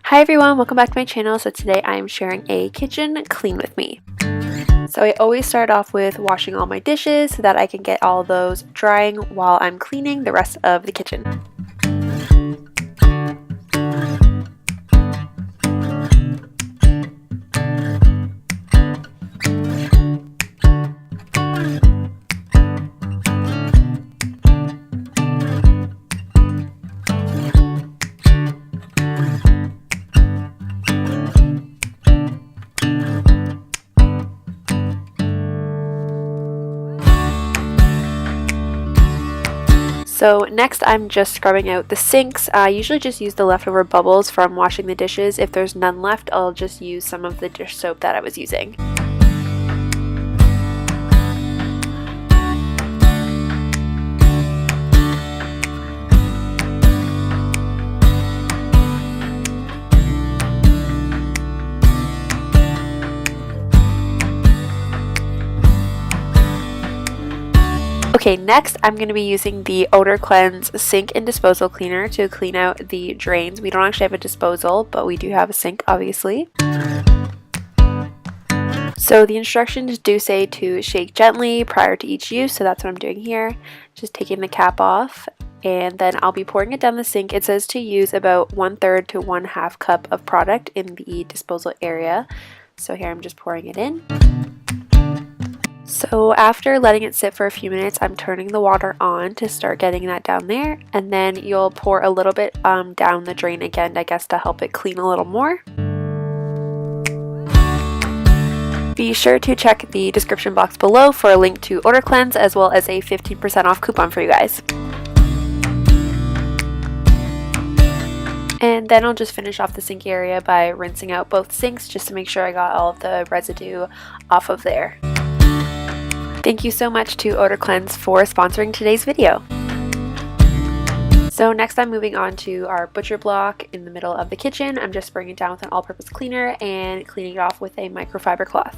Hi everyone, welcome back to my channel. So today I'm sharing a kitchen clean with me. So I always start off with washing all my dishes so that I can get all those drying while I'm cleaning the rest of the kitchen. So next I'm just scrubbing out the sinks. I usually just use the leftover bubbles from washing the dishes. If there's none left, I'll just use some of the dish soap that I was using. Okay, next I'm going to be using the OdorKlenz sink and disposal cleaner to clean out the drains. We don't actually have a disposal, but we do have a sink, obviously. So the instructions do say to shake gently prior to each use, so that's what I'm doing here. Just taking the cap off, and then I'll be pouring it down the sink. It says to use about 1/3 to 1/2 cup of product in the disposal area. So here I'm just pouring it in. So after letting it sit for a few minutes, I'm turning the water on to start getting that down there, and then you'll pour a little bit down the drain again, I guess, to help it clean a little more. Be sure to check the description box below for a link to OdorKlenz as well as a 15% off coupon for you guys. And then I'll just finish off the sink area by rinsing out both sinks just to make sure I got all of the residue off of there. Thank you so much to OdorKlenz for sponsoring today's video. So next I'm moving on to our butcher block in the middle of the kitchen. I'm just spraying it down with an all-purpose cleaner and cleaning it off with a microfiber cloth.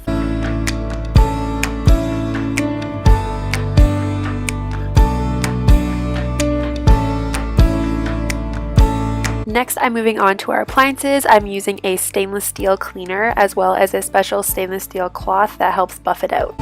Next, I'm moving on to our appliances. I'm using a stainless steel cleaner as well as a special stainless steel cloth that helps buff it out.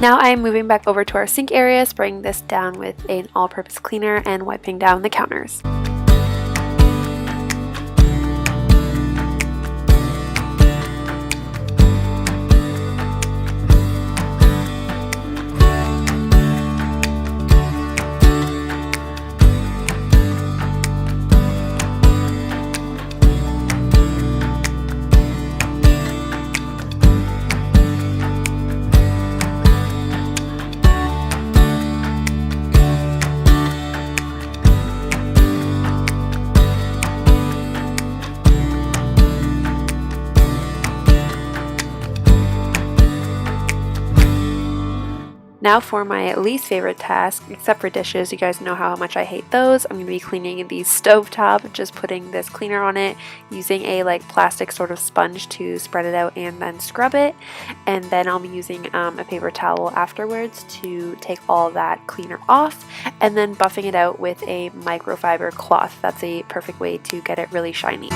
Now I am moving back over to our sink area, spraying this down with an all-purpose cleaner and wiping down the counters. Now for my least favorite task, except for dishes, you guys know how much I hate those. I'm going to be cleaning the stovetop, just putting this cleaner on it, using a plastic sort of sponge to spread it out and then scrub it. And then I'll be using a paper towel afterwards to take all that cleaner off, and then buffing it out with a microfiber cloth. That's a perfect way to get it really shiny.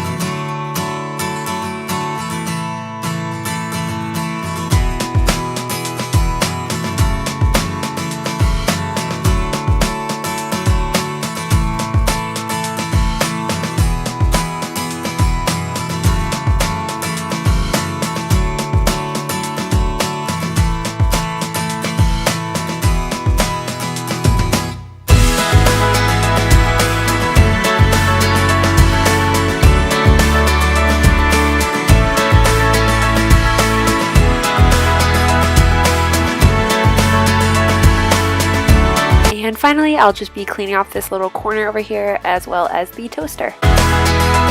And finally, I'll just be cleaning off this little corner over here as well as the toaster.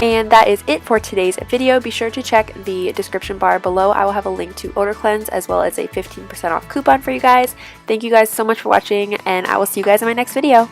And that is it for today's video. Be sure to check the description bar below. I will have a link to OdorKlenz as well as a 15% off coupon for you guys. Thank you guys so much for watching, and I will see you guys in my next video.